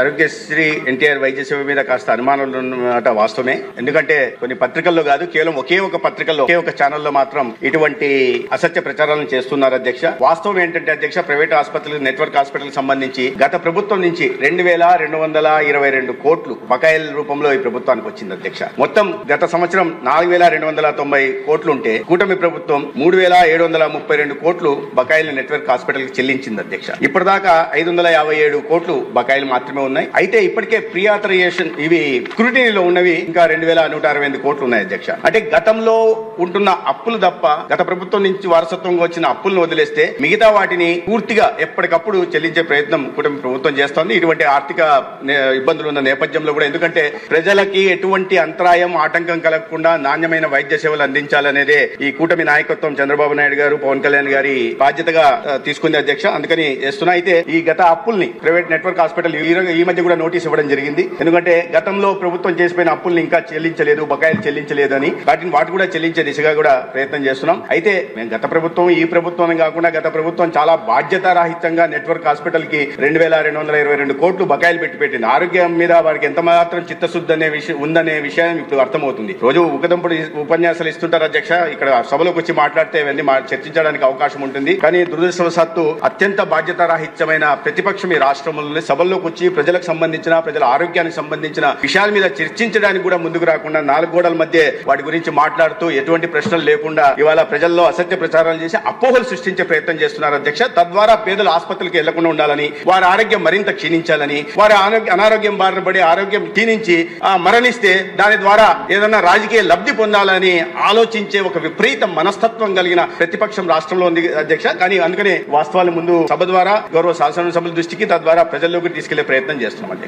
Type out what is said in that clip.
ఆరోగ్యశ్రీ ఎన్టీఆర్ వైద్య సేవ మీద కాస్త అనుమానాలు ఉన్నమాట వాస్తవమే. ఎందుకంటే కొన్ని పత్రికల్లో కాదు, కేవలం ఒకే ఒక పత్రికల్లో ఒకే ఒక ఛానల్లో మాత్రం ఇటువంటి అసత్య ప్రచారాలను చేస్తున్నారు అధ్యక్ష. వాస్తవం ఏంటంటే అధ్యక్ష, ప్రైవేట్ ఆసుపత్రులు, నెట్వర్క్ హాస్పిటల్ సంబంధించి గత ప్రభుత్వం నుంచి 2,222 కోట్లు బకాయిల రూపంలో ఈ ప్రభుత్వానికి వచ్చింది అధ్యక్ష. మొత్తం గత సంవత్సరం 4,290 కోట్లు ఉంటే కూటమి ప్రభుత్వం 3,732 కోట్లు బకాయిల నెట్వర్క్ హాస్పిటల్ కి చెల్లించింది అధ్యక్ష. ఇప్పటిదాకా 557 కోట్లు బకాయిలు మాత్రమే ఉన్నాయి. అయితే ఇప్పటికే ప్రీ ఆథరైజేషన్ ఇవి స్క్రూటినీలో ఉన్నవి ఇంకా 2,168 కోట్లు ఉన్నాయి అధ్యక్ష. అంటే గతంలో ఉంటున్న అప్పులు తప్ప గత ప్రభుత్వం నుంచి వారసత్వంగా వచ్చిన అప్పులను వదిలేస్తే మిగతా వాటిని పూర్తిగా ఎప్పటికప్పుడు చెల్లించే ప్రయత్నం కూటమి ప్రభుత్వం చేస్తోంది. ఇటువంటి ఆర్థిక ఇబ్బందులు ఉన్న నేపథ్యంలో కూడా, ఎందుకంటే ప్రజలకి ఎటువంటి అంతరాయం ఆటంకం కలగకుండా నాణ్యమైన వైద్య సేవలు అందించాలనేదే ఈ కూటమి నాయకత్వం చంద్రబాబు నాయుడు గారు, పవన్ కళ్యాణ్ గారి బాధ్యతగా తీసుకుంది అధ్యక్ష. అందుకని చేస్తున్నా. అయితే ఈ గత అప్పుల్ని ప్రైవేట్ నెట్వర్క్ హాస్పిటల్ ఈ మధ్య కూడా నోటీస్ ఇవ్వడం జరిగింది. ఎందుకంటే గతంలో ప్రభుత్వం చేసిపోయిన అప్పుల్ని ఇంకా చెల్లించలేదు, బకాయిలు చెల్లించలేదు అని వాటి కూడా చెల్లించే దిశగా కూడా ప్రయత్నం చేస్తున్నాం. అయితే మేము గత ప్రభుత్వం ఈ ప్రభుత్వం కాకుండా గత ప్రభుత్వం చాలా బాధ్యతారాహిత్యంగా నెట్వర్క్ హాస్పిటల్ కి 2,222 కోట్లు బకాయిలు పెట్టింది. ఆరోగ్యం మీద వారికి ఎంత మాత్రం చిత్తశుద్ధి అనే విషయం ఉందనే విషయం ఇప్పుడు అర్థమవుతుంది. రోజు ఉకదంపుడు ఉపన్యాసాలు ఇస్తుంటారు అధ్యక్ష. ఇక్కడ సభలోకి వచ్చి మాట్లాడితే ఇవన్నీ చర్చించడానికి అవకాశం ఉంటుంది. కానీ దురదృష్టవశాత్తు అత్యంత బాధ్యతారాహిత్యమైన ప్రతిపక్షం ఈ రాష్ట్రంలో సభల్లోకి వచ్చి ప్రజలకు సంబంధించిన, ప్రజల ఆరోగ్యానికి సంబంధించిన విషయాల మీద చర్చించడానికి కూడా ముందుకు రాకుండా 4 గోడల మధ్య వాటి గురించి మాట్లాడుతూ ఎటువంటి ప్రశ్నలు లేకుండా ఇవాళ ప్రజల్లో అసత్య ప్రచారాలు చేసి అపోహలు సృష్టించే ప్రయత్నం చేస్తున్నారు అధ్యక్ష. తద్వారా పేదలు ఆసుపత్రులకు వెళ్లకుండా ఉండాలని, వారి ఆరోగ్యం మరింత క్షీణించాలని, వారి అనారోగ్యం బారిన పడి ఆరోగ్యం క్షీణించి మరణిస్తే దాని ద్వారా ఏదైనా రాజకీయ లబ్ధి పొందాలని ఆలోచించే ఒక విపరీత మనస్తత్వం కలిగిన ప్రతిపక్షం రాష్ట్రంలో ఉంది అధ్యక్ష. కానీ అందుకనే వాస్తవాల ముందు సభ ద్వారా గౌరవ శాసనసభ్యుల దృష్టికి, తద్వారా ప్రజల్లోకి తీసుకెళ్లే ప్రయత్నం చేస్తున్నాం అధ్యక్ష.